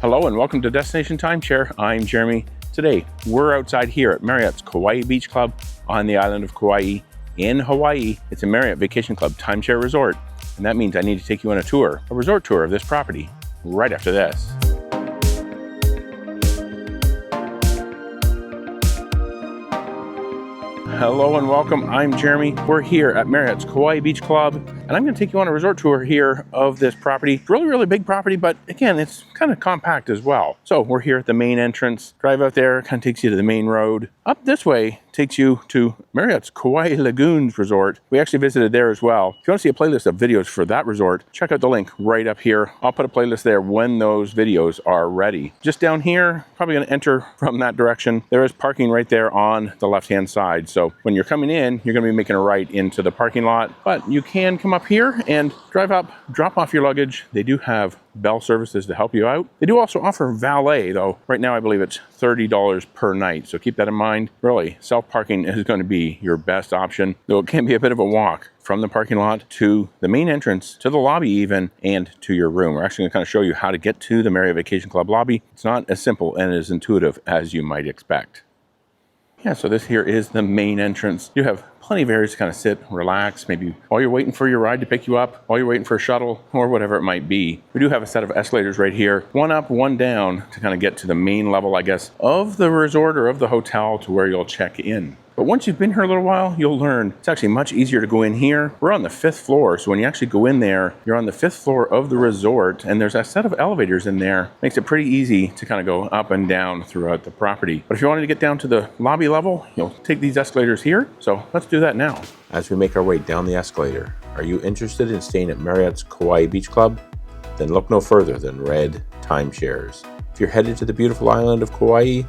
Hello and welcome to Destination Timeshare. I'm Jeremy. Today, we're outside here at Marriott's Kauai Beach Club on the island of Kauai in Hawaii. It's a Marriott Vacation Club timeshare resort, and that means I need to take you on a resort tour of this property right after this. Hello and welcome, I'm Jeremy. We're here at Marriott's Kauai Beach Club, and I'm gonna take you on a resort tour here of this property. It's really big property, but again, it's kind of compact as well. So we're here at the main entrance. Drive out there, kind of takes you to the main road. Up this way takes you to Marriott's Kauai Lagoons Resort. We actually visited there as well. If you want to see a playlist of videos for that resort, check out the link right up here. I'll put a playlist there when those videos are ready. Just down here, probably gonna enter from that direction. There is parking right there on the left-hand side. So when you're coming in, you're gonna be making a right into the parking lot, but you can come up here and drive up, drop off your luggage. They do have bell services to help you out. They do also offer valet, though. Right now, I believe it's $30 per night. So keep that in mind. Really, self-parking is going to be your best option, though it can be a bit of a walk from the parking lot to the main entrance, to the lobby even, and to your room. We're actually going to kind of show you how to get to the Marriott Vacation Club lobby. It's not as simple and as intuitive as you might expect. Yeah, so this here is the main entrance. You have plenty of areas to kind of sit, relax, maybe while you're waiting for your ride to pick you up, while you're waiting for a shuttle, or whatever it might be. We do have a set of escalators right here, one up, one down, to kind of get to the main level, I guess, of the resort or of the hotel to where you'll check in. But once you've been here a little while, you'll learn it's actually much easier to go in here. We're on the 5th floor, so when you actually go in there, you're on the 5th floor of the resort, and there's a set of elevators in there. Makes it pretty easy to kind of go up and down throughout the property. But if you wanted to get down to the lobby level, you'll take these escalators here. So let's do that now. As we make our way down the escalator, are you interested in staying at Marriott's Kauai Beach Club? Then look no further than Red Timeshares. If you're headed to the beautiful island of Kauai,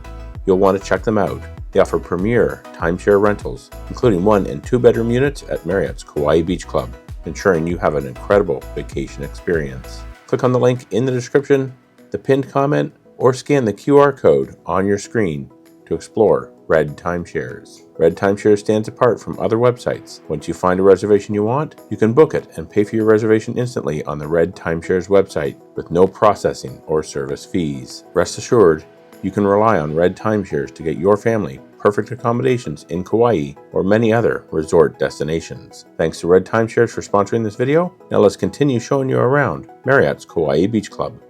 you'll want to check them out. They offer premier timeshare rentals, including 1- and 2-bedroom units at Marriott's Kauai Beach Club, ensuring you have an incredible vacation experience. Click on the link in the description, the pinned comment, or scan the QR code on your screen to explore Red Timeshares. Red Timeshares stands apart from other websites. Once you find a reservation you want, you can book it and pay for your reservation instantly on the Red Timeshares website with no processing or service fees. Rest assured, you can rely on Red Timeshares to get your family perfect accommodations in Kauai or many other resort destinations. Thanks to Red Timeshares for sponsoring this video. Now let's continue showing you around Marriott's Kauai Beach Club.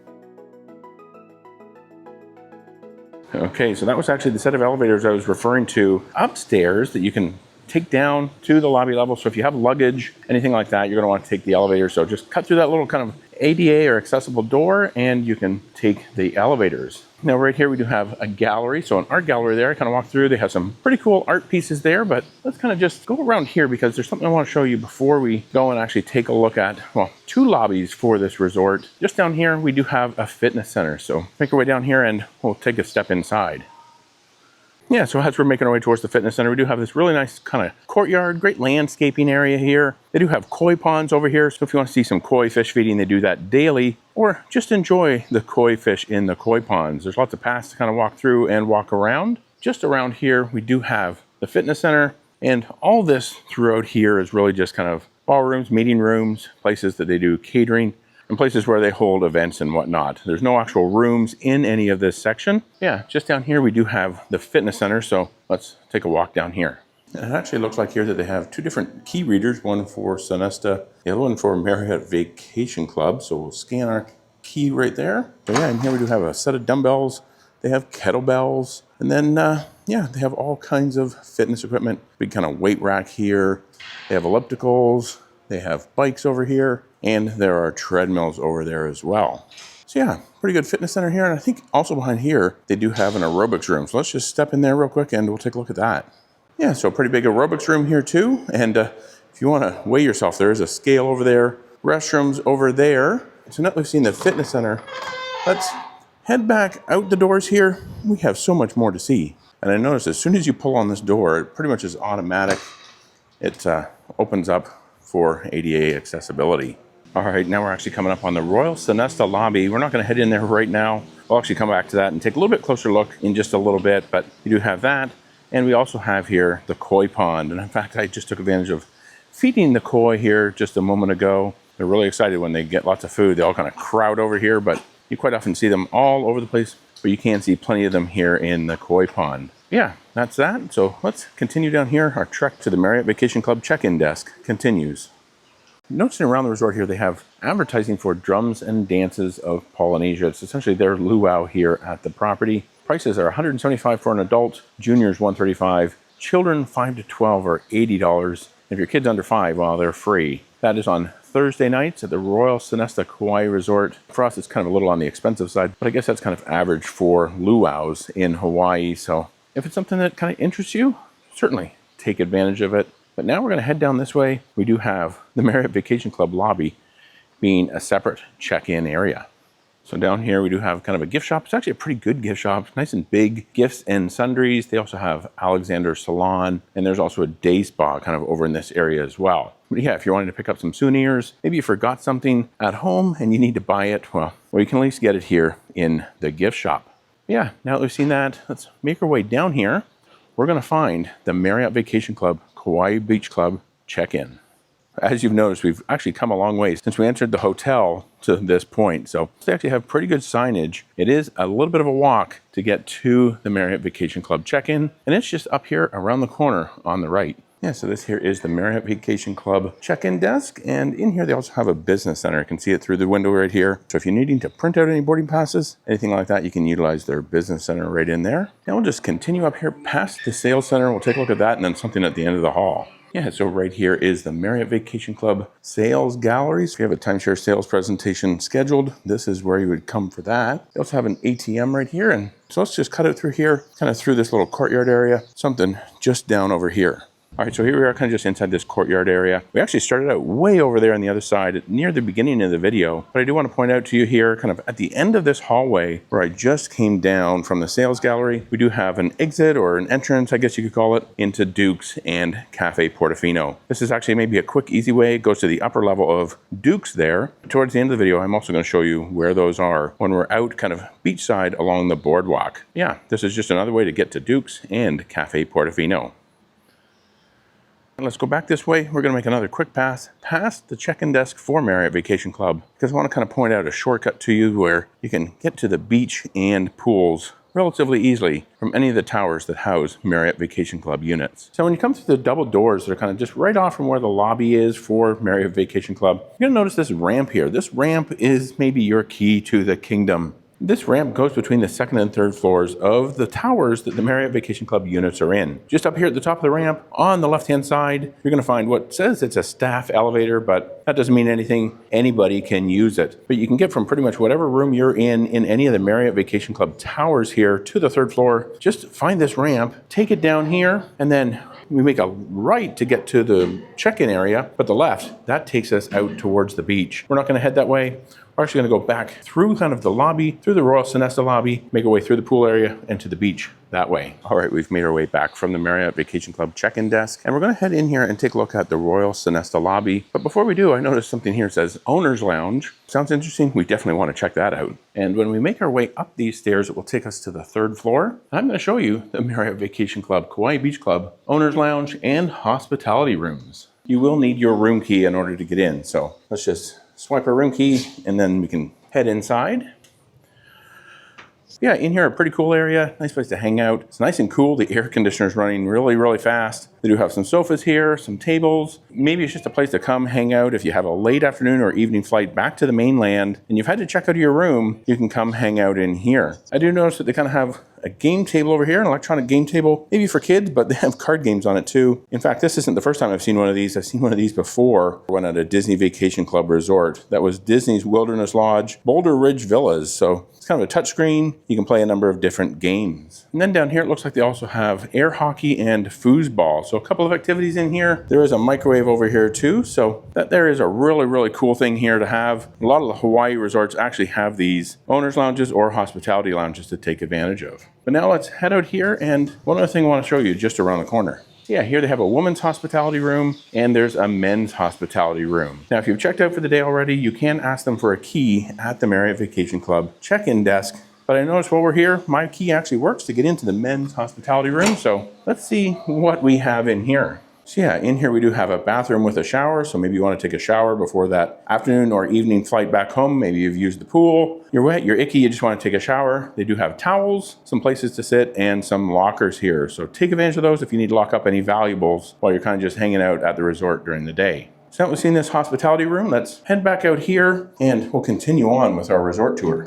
Okay, so that was actually the set of elevators I was referring to upstairs that you can take down to the lobby level. So if you have luggage, anything like that, you're going to want to take the elevator. So just cut through that little kind of ADA or accessible door and you can take the elevators. Now right here we do have a gallery, so an art gallery there. I kind of walk through, they have some pretty cool art pieces there, but let's kind of just go around here because there's something I want to show you before we go and actually take a look at, well, 2 lobbies for this resort. Just down here we do have a fitness center, so make our way down here and we'll take a step inside. Yeah, so as we're making our way towards the fitness center, we do have this really nice kind of courtyard, great landscaping area here. They do have koi ponds over here, so if you want to see some koi fish feeding, they do that daily, or just enjoy the koi fish in the koi ponds. There's lots of paths to kind of walk through and walk around. Just around here, we do have the fitness center, and all this throughout here is really just kind of ballrooms, meeting rooms, places that they do catering, and places where they hold events and whatnot. There's no actual rooms in any of this section. Yeah, just down here we do have the fitness center, so let's take a walk down here. And it actually looks like here that they have 2 different key readers, one for Sonesta, the other one for Marriott Vacation Club. So we'll scan our key right there. So yeah, and here we do have a set of dumbbells. They have kettlebells, and then yeah, they have all kinds of fitness equipment. Big kind of weight rack here. They have ellipticals. They have bikes over here, and there are treadmills over there as well. So yeah, pretty good fitness center here. And I think also behind here, they do have an aerobics room. So let's just step in there real quick and we'll take a look at that. Yeah, so a pretty big aerobics room here too. And if you want to weigh yourself, there is a scale over there, restrooms over there. So now that we've seen the fitness center, let's head back out the doors here. We have so much more to see. And I noticed as soon as you pull on this door, it pretty much is automatic. It opens up for ADA accessibility. All right, now we're actually coming up on the Royal Sonesta lobby. We're not going to head in there right now. We'll actually come back to that and take a little bit closer look in just a little bit, but you do have that. And we also have here the koi pond. And in fact, I just took advantage of feeding the koi here just a moment ago. They're really excited when they get lots of food. They all kind of crowd over here, but You quite often see them all over the place, but you can see plenty of them here in the koi pond. Yeah, that's that. So let's continue down here. Our trek to the Marriott Vacation Club check-in desk continues. Noticing around the resort here, they have advertising for drums and dances of Polynesia. It's essentially their luau here at the property. Prices are $175 for an adult, juniors $135, children 5 to 12 are $80. If your kid's under 5, well, they're free. That is on Thursday nights at the Royal Sonesta Kauai Resort. For us, it's kind of a little on the expensive side, but I guess that's kind of average for luau's in Hawaii. So if it's something that kind of interests you, certainly take advantage of it. But now we're going to head down this way. We do have the Marriott Vacation Club lobby being a separate check-in area. So down here we do have kind of a gift shop. It's actually a pretty good gift shop, nice and big, gifts and sundries. They also have Alexander Salon, and there's also a day spa kind of over in this area as well. But yeah, if you're wanting to pick up some souvenirs, maybe you forgot something at home and you need to buy it, well, you can at least get it here in the gift shop. Yeah, now that we've seen that, let's make our way down here. We're going to find the Marriott Vacation Club Kauai Beach Club check-in. As you've noticed, we've actually come a long way since we entered the hotel to this point. So they actually have pretty good signage. It is a little bit of a walk to get to the Marriott Vacation Club check-in, and it's just up here around the corner on the right. Yeah, so this here is the Marriott Vacation Club check-in desk, and in here they also have a business center. You can see it through the window right here. So if you're needing to print out any boarding passes, anything like that, you can utilize their business center right in there. Now we'll just continue up here past the sales center. We'll take a look at that and then something at the end of the hall. Yeah, so right here is the Marriott Vacation Club sales galleries. If you have a timeshare sales presentation scheduled, this is where you would come for that. They also have an ATM right here. And so let's just cut it through here, kind of through this little courtyard area, something just down over here. All right, so here we are kind of just inside this courtyard area. We actually started out way over there on the other side near the beginning of the video, but I do want to point out to you here, kind of at the end of this hallway where I just came down from the sales gallery, we do have an exit or an entrance, I guess you could call it, into Duke's and Cafe Portofino. This is actually maybe a quick, easy way. It goes to the upper level of Duke's there. Towards the end of the video, I'm also going to show you where those are when we're out kind of beachside along the boardwalk. Yeah, this is just another way to get to Duke's and Cafe Portofino. Let's go back this way. We're going to make another quick pass past the check-in desk for Marriott Vacation Club because I want to kind of point out a shortcut to you where you can get to the beach and pools relatively easily from any of the towers that house Marriott Vacation Club units. So when you come through the double doors that are kind of just right off from where the lobby is for Marriott Vacation Club, you're going to notice this ramp here. This ramp is maybe your key to the kingdom. This ramp goes between the second and third floors of the towers that the Marriott Vacation Club units are in. Just up here at the top of the ramp, on the left-hand side, you're going to find what says it's a staff elevator, but that doesn't mean anything. Anybody can use it. But you can get from pretty much whatever room you're in any of the Marriott Vacation Club towers here to the third floor. Just find this ramp, take it down here, and then we make a right to get to the check-in area, but the left, that takes us out towards the beach. We're not going to head that way. We're actually going to go back through kind of the lobby, through the Royal Sonesta lobby, make our way through the pool area and to the beach that way. All right, we've made our way back from the Marriott Vacation Club check-in desk, and we're going to head in here and take a look at the Royal Sonesta lobby. But before we do, I noticed something here that says Owner's Lounge. Sounds interesting. We definitely want to check that out. And when we make our way up these stairs, it will take us to the third floor. I'm going to show you the Marriott Vacation Club Kauai Beach Club Owner's Lounge and hospitality rooms. You will need your room key in order to get in, so let's just swipe our room key and then we can head inside. Yeah, in here, a pretty cool area. Nice place to hang out. It's nice and cool. The air conditioner's running really, really fast. They do have some sofas here, some tables. Maybe it's just a place to come hang out if you have a late afternoon or evening flight back to the mainland and you've had to check out of your room, you can come hang out in here. I do notice that they kind of have a game table over here, an electronic game table, maybe for kids, but they have card games on it too. In fact, this isn't the first time I've seen one of these. I've seen one of these before when at a Disney Vacation Club resort. That was Disney's Wilderness Lodge, Boulder Ridge Villas. So it's kind of a touchscreen. You can play a number of different games. And then down here, it looks like they also have air hockey and foosball. So a couple of activities in here. There is a microwave over here too. So that there is a really, really cool thing here to have. A lot of the Hawaii resorts actually have these owners lounges or hospitality lounges to take advantage of. But now let's head out here, and one other thing I want to show you just around the corner. Yeah, here they have a women's hospitality room and there's a men's hospitality room. Now, if you've checked out for the day already, you can ask them for a key at the Marriott Vacation Club check-in desk. But I noticed while we're here, my key actually works to get into the men's hospitality room. So let's see what we have in here. So yeah, in here we do have a bathroom with a shower, so maybe you want to take a shower before that afternoon or evening flight back home. Maybe you've used the pool, you're wet, you're icky, you just want to take a shower. They do have towels, some places to sit, and some lockers here. So take advantage of those if you need to lock up any valuables while you're kind of just hanging out at the resort during the day. So now we've seen this hospitality room, let's head back out here and we'll continue on with our resort tour.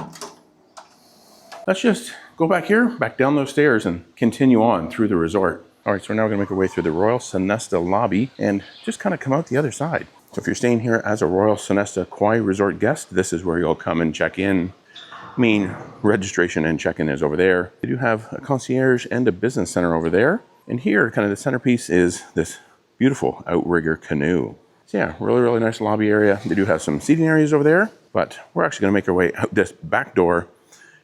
Let's just go back here, back down those stairs and continue on through the resort. All right, so we're now gonna make our way through the Royal Sonesta lobby and just kind of come out the other side. So if you're staying here as a Royal Sonesta Kauai Resort guest, this is where you'll come and check in. Registration and check-in is over there. They do have a concierge and a business center over there. And here, kind of the centerpiece is this beautiful outrigger canoe. So yeah, really, really nice lobby area. They do have some seating areas over there, but we're actually gonna make our way out this back door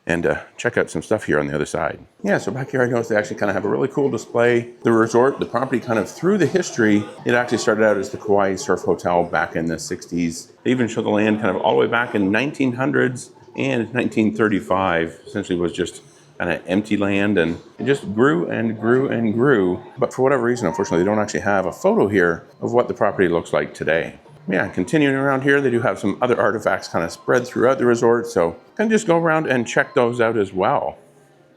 and check out some stuff here on the other side. Yeah, so back here I noticed they actually kind of have a really cool display. The resort, the property kind of through the history, it actually started out as the Kauai Surf Hotel back in the 60s. They even show the land kind of all the way back in 1900s and 1935, essentially was just kind of empty land, and it just grew and grew and grew. But for whatever reason, unfortunately, they don't actually have a photo here of what the property looks like today. Yeah, continuing around here, they do have some other artifacts kind of spread throughout the resort, so can just go around and check those out as well.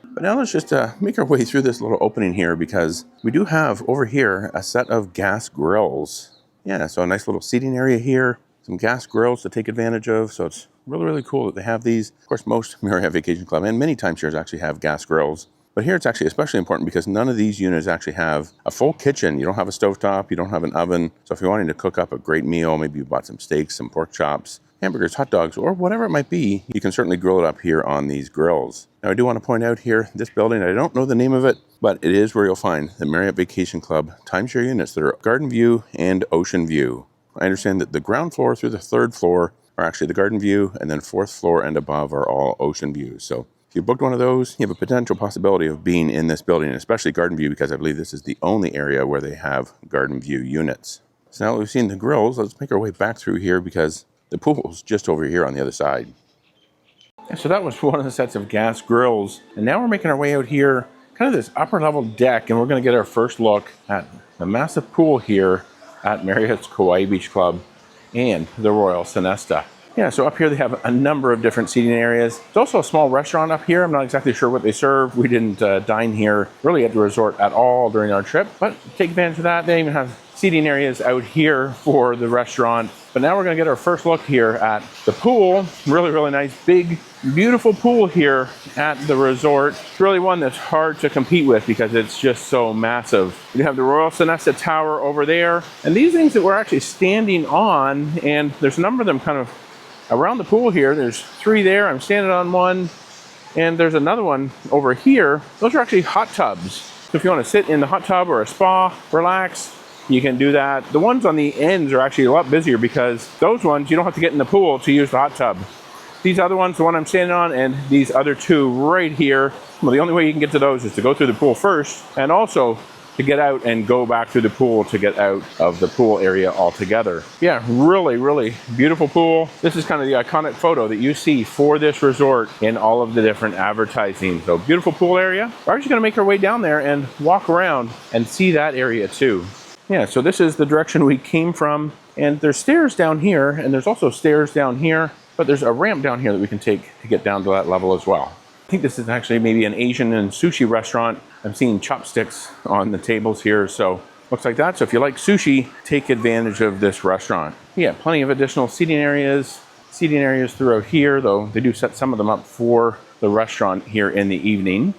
But now let's just make our way through this little opening here, because we do have over here a set of gas grills. Yeah, so a nice little seating area here, some gas grills to take advantage of, so it's really, really cool that they have these. Of course, most Marriott Vacation Club and many timeshares actually have gas grills. But here it's actually especially important because none of these units actually have a full kitchen. You don't have a stovetop, you don't have an oven. So if you're wanting to cook up a great meal, maybe you bought some steaks, some pork chops, hamburgers, hot dogs, or whatever it might be, you can certainly grill it up here on these grills. Now I do want to point out here, this building, I don't know the name of it, but it is where you'll find the Marriott Vacation Club timeshare units that are garden view and ocean view. I understand that the ground floor through the third floor are actually the garden view, and then fourth floor and above are all ocean views. So if you booked one of those, you have a potential possibility of being in this building, especially garden view, because I believe this is the only area where they have garden view units. So now that we've seen the grills, let's make our way back through here because the pool's just over here on the other side. And so that was one of the sets of gas grills. And now we're making our way out here, kind of this upper level deck, and we're gonna get our first look at the massive pool here at Marriott's Kauai Beach Club and the Royal Sonesta. Yeah, so up here they have a number of different seating areas. There's also a small restaurant up here. I'm not exactly sure what they serve. We didn't dine here really at the resort at all during our trip, but take advantage of that. They even have seating areas out here for the restaurant. But now we're gonna get our first look here at the pool. Really, really nice, big, beautiful pool here at the resort. It's really one that's hard to compete with because it's just so massive. You have the Royal Sonesta Tower over there. And these things that we're actually standing on, and there's a number of them kind of around the pool here. There's 3 there, I'm standing on one, and there's another one over here. Those are actually hot tubs. So if you want to sit in the hot tub or a spa, relax, you can do that. The ones on the ends are actually a lot busier because those ones, you don't have to get in the pool to use the hot tub. These other ones, the one I'm standing on, and these other 2 right here, well, the only way you can get to those is to go through the pool first, and also to get out and go back through the pool to get out of the pool area altogether. Yeah, really, really beautiful pool. This is kind of the iconic photo that you see for this resort in all of the different advertising. So beautiful pool area. We're actually gonna make our way down there and walk around and see that area too. Yeah, so this is the direction we came from, and there's stairs down here, and there's also stairs down here, but there's a ramp down here that we can take to get down to that level as well. I think this is actually maybe an Asian and sushi restaurant. I'm seeing chopsticks on the tables here, so looks like that. So if you like sushi, take advantage of this restaurant. Yeah, plenty of additional seating areas throughout here, though they do set some of them up for the restaurant here in the evening.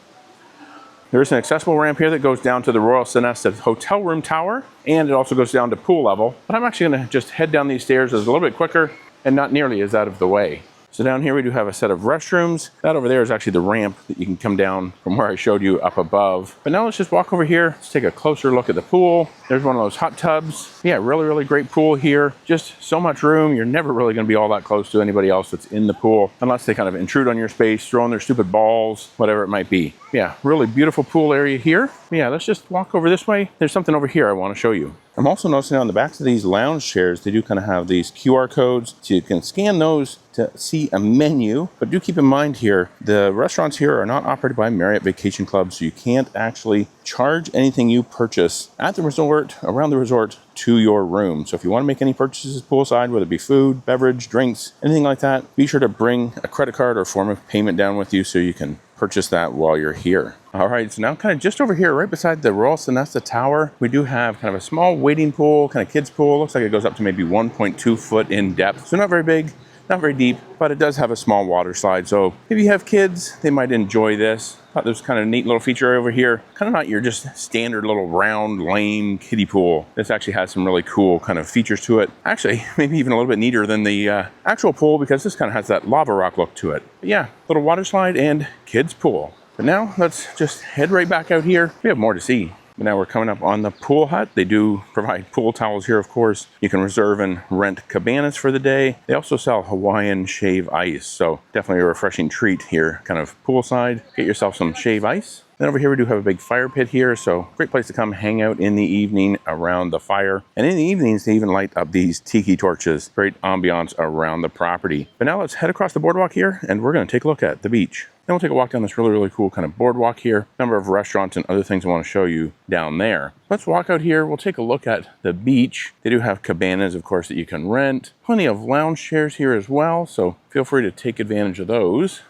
There's an accessible ramp here that goes down to the Royal Sonesta hotel room tower, and it also goes down to pool level. But I'm actually gonna just head down these stairs. It's a little bit quicker and not nearly as out of the way. So down here we do have a set of restrooms. That over there is actually the ramp that you can come down from where I showed you up above. But now let's just walk over here. Let's take a closer look at the pool. There's one of those hot tubs. Yeah, really, really great pool here. Just so much room. You're never really gonna be all that close to anybody else that's in the pool, unless they kind of intrude on your space, throwing their stupid balls, whatever it might be. Yeah, really beautiful pool area here. Yeah, let's just walk over this way. There's something over here I want to show you. I'm also noticing on the backs of these lounge chairs, they do kind of have these QR codes, so you can scan those to see a menu. But do keep in mind here, the restaurants here are not operated by Marriott Vacation Club, so you can't actually charge anything you purchase at the resort, around the resort, to your room. So if you want to make any purchases poolside, whether it be food, beverage, drinks, anything like that, be sure to bring a credit card or form of payment down with you so you can purchase that while you're here. All right, so now kind of just over here, right beside the Royal Sonesta Tower, we do have kind of a small wading pool, kind of kids pool. Looks like it goes up to maybe 1.2 foot in depth. So not very big, not very deep, but it does have a small water slide. So if you have kids, they might enjoy this. Thought there's kind of a neat little feature over here. Kind of not your just standard little round, lame kiddie pool. This actually has some really cool kind of features to it. Actually, maybe even a little bit neater than the actual pool, because this kind of has that lava rock look to it. But yeah, little water slide and kids pool. But now let's just head right back out here. We have more to see. But now we're coming up on the pool hut. They do provide pool towels here, of course. You can reserve and rent cabanas for the day. They also sell Hawaiian shave ice, so definitely a refreshing treat here, kind of poolside. Get yourself some shave ice. Then over here we do have a big fire pit here, so great place to come hang out in the evening around the fire. And in the evenings, they even light up these tiki torches. Great ambiance around the property. But now let's head across the boardwalk here, and we're going to take a look at the beach. Then we'll take a walk down this really cool kind of boardwalk here. Number of restaurants and other things I want to show you down there. Let's walk out here. We'll take a look at the beach. They do have cabanas, of course, that you can rent. Plenty of lounge chairs here as well, so feel free to take advantage of those.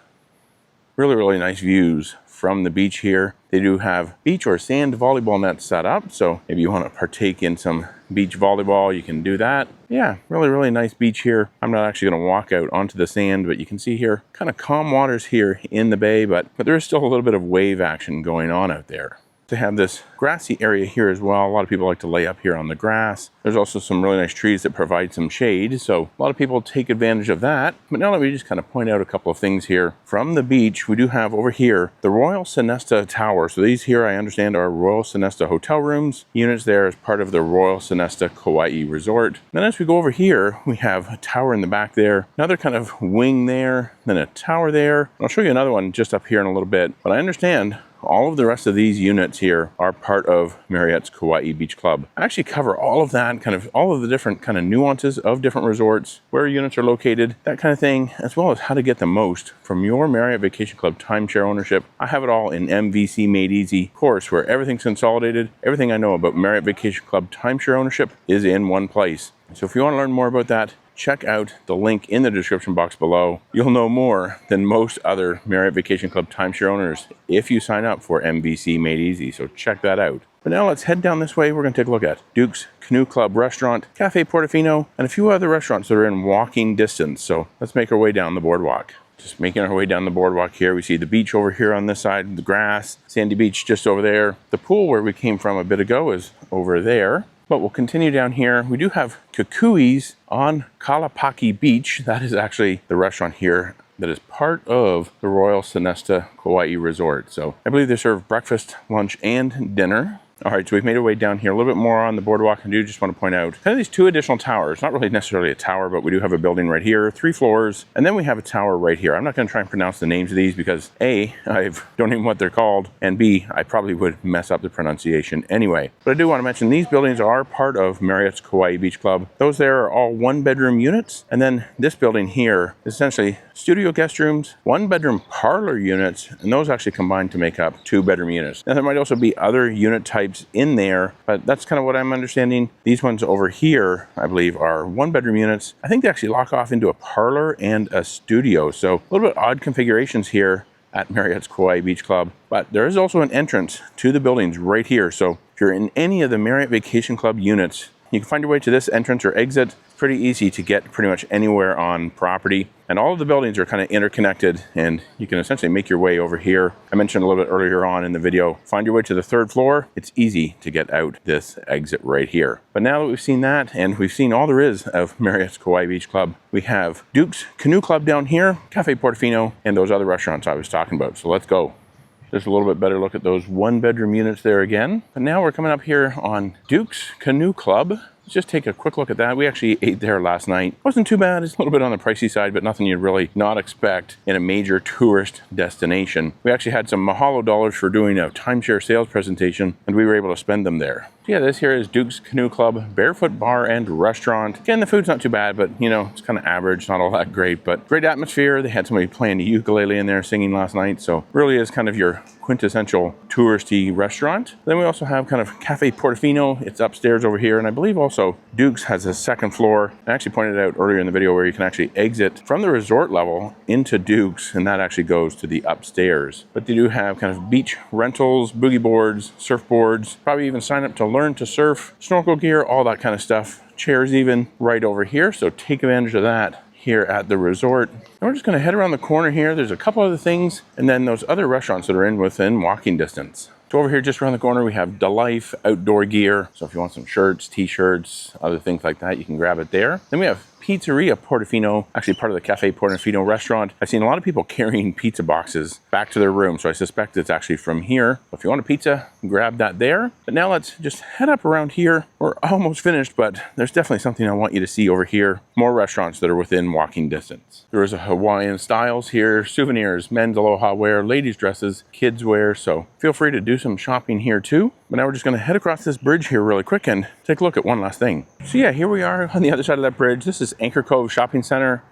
Really nice views from the beach here. They do have beach or sand volleyball nets set up, so if you want to partake in some beach volleyball, you can do that. Yeah, really nice beach here. I'm not actually going to walk out onto the sand, but you can see here, kind of calm waters here in the bay, but there is still a little bit of wave action going on out there. They have this grassy area here as well. A lot of people like to lay up here on the grass. There's also some really nice trees that provide some shade, so a lot of people take advantage of that. But now let me just kind of point out a couple of things here. From the beach, we do have over here the Royal Sonesta Tower. So these here, I understand, are Royal Sonesta hotel rooms. Units there as part of the Royal Sonesta Kauai Resort. Then as we go over here, we have a tower in the back there, another kind of wing there, then a tower there. I'll show you another one just up here in a little bit, but I understand all of the rest of these units here are part of Marriott's Kauai Beach Club. I actually cover all of that, kind of all of the different kind of nuances of different resorts, where units are located, that kind of thing, as well as how to get the most from your Marriott Vacation Club timeshare ownership. I have it all in MVC Made Easy course, where everything's consolidated. Everything I know about Marriott Vacation Club timeshare ownership is in one place. So if you want to learn more about that, check out the link in the description box below. You'll know more than most other Marriott Vacation Club timeshare owners if you sign up for MVC Made Easy, so check that out. But now let's head down this way. We're going to take a look at Duke's Canoe Club Restaurant, Cafe Portofino, and a few other restaurants that are in walking distance. So let's make our way down the boardwalk. Just making our way down the boardwalk here. We see the beach over here on this side, the grass, sandy beach just over there. The pool where we came from a bit ago is over there. But we'll continue down here. We do have Kukui's on Kalapaki Beach. That is actually the restaurant here that is part of the Royal Sonesta Kauai Resort. So I believe they serve breakfast, lunch, and dinner. All right, so we've made our way down here a little bit more on the boardwalk. I do just want to point out kind of these two additional towers. Not really necessarily a tower, but we do have a building right here, 3 floors, and then we have a tower right here. I'm not going to try and pronounce the names of these because A, I don't even know what they're called, and B, I probably would mess up the pronunciation anyway. But I do want to mention these buildings are part of Marriott's Kauai Beach Club. Those there are all 1-bedroom units, and then this building here is essentially studio guest rooms, 1-bedroom parlor units, and those actually combine to make up 2-bedroom units. Now there might also be other unit types in there, but that's kind of what I'm understanding. These ones over here, I believe, are 1-bedroom units. I think they actually lock off into a parlor and a studio, so a little bit odd configurations here at Marriott's Kauai Beach Club. But there is also an entrance to the buildings right here, so if you're in any of the Marriott Vacation Club units, you can find your way to this entrance or exit. It's pretty easy to get pretty much anywhere on property. And all of the buildings are kind of interconnected, and you can essentially make your way over here. I mentioned a little bit earlier on in the video, find your way to the 3rd floor. It's easy to get out this exit right here. But now that we've seen that, and we've seen all there is of Marriott's Kauai Beach Club, we have Duke's Canoe Club down here, Cafe Portofino, and those other restaurants I was talking about. So let's go. Just a little bit better look at those 1-bedroom units there again. But now we're coming up here on Duke's Canoe Club. let's just take a quick look at that. We actually ate there last night. Wasn't too bad. It's a little bit on the pricey side, but nothing you'd really not expect in a major tourist destination. We actually had some Mahalo dollars for doing a timeshare sales presentation, and we were able to spend them there. So yeah, this here is Duke's Canoe Club, Barefoot Bar and Restaurant. Again, the food's not too bad, but you know, it's kind of average, not all that great, but great atmosphere. They had somebody playing the ukulele in there singing last night, so really is kind of your quintessential touristy restaurant. Then we also have kind of Cafe Portofino. It's upstairs over here, and I believe also Duke's has a second floor. I actually pointed out earlier in the video where you can actually exit from the resort level into Duke's, and that actually goes to the upstairs. But they do have kind of beach rentals, boogie boards, surfboards, probably even sign up to learn to surf, snorkel gear, all that kind of stuff. Chairs even right over here, so take advantage of that here at the resort. And we're just going to head around the corner here. There's a couple other things, and then those other restaurants that are within walking distance. So over here, just around the corner, we have DeLife outdoor gear. So if you want some shirts, t-shirts, other things like that, you can grab it there. Then we have Pizzeria Portofino, actually part of the Cafe Portofino restaurant. I've seen a lot of people carrying pizza boxes back to their room, so I suspect it's actually from here. So if you want a pizza, grab that there. But now let's just head up around here. We're almost finished, but there's definitely something I want you to see over here. More restaurants that are within walking distance. There is a Hawaiian Styles here, souvenirs, men's aloha wear, ladies dresses, kids wear, so feel free to do some shopping here too. But now we're just gonna head across this bridge here really quick and take a look at one last thing. So yeah, here we are on the other side of that bridge. This is Anchor Cove Shopping Center.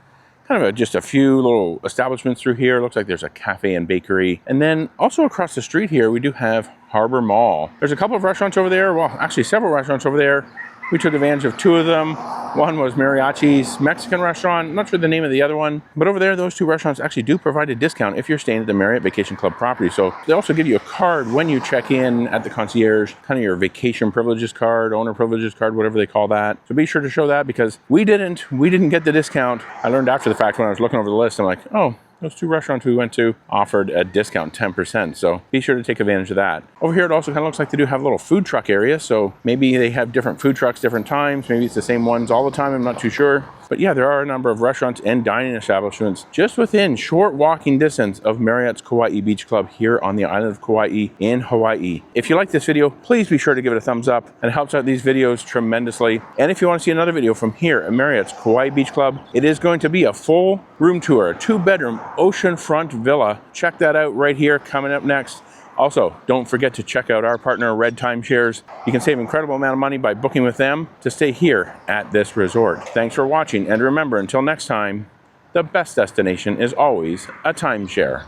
Kind of just a few little establishments through here. Looks like there's a cafe and bakery. And then also across the street here, we do have Harbor Mall. There's a couple of restaurants over there. Well, actually several restaurants over there. We took advantage of two of them. One was Mariachi's Mexican restaurant. I'm not sure the name of the other one. But over there, those two restaurants actually do provide a discount if you're staying at the Marriott Vacation Club property. So they also give you a card when you check in at the concierge, kind of your vacation privileges card, owner privileges card, whatever they call that. So be sure to show that because we didn't get the discount. I learned after the fact when I was looking over the list, I'm like, oh, those two restaurants we went to offered a discount, 10%. So be sure to take advantage of that. Over here, it also kind of looks like they do have a little food truck area. So maybe they have different food trucks, different times. Maybe it's the same ones all the time. I'm not too sure. But yeah, there are a number of restaurants and dining establishments just within short walking distance of Marriott's Kauai Beach Club here on the island of Kauai in Hawaii. If you like this video, please be sure to give it a thumbs up. It helps out these videos tremendously. And if you want to see another video from here at Marriott's Kauai Beach Club, it is going to be a full room tour, a 2-bedroom oceanfront villa. Check that out right here coming up next. Also, don't forget to check out our partner, Red Timeshares. You can save an incredible amount of money by booking with them to stay here at this resort. Thanks for watching, and remember, until next time, the best destination is always a timeshare.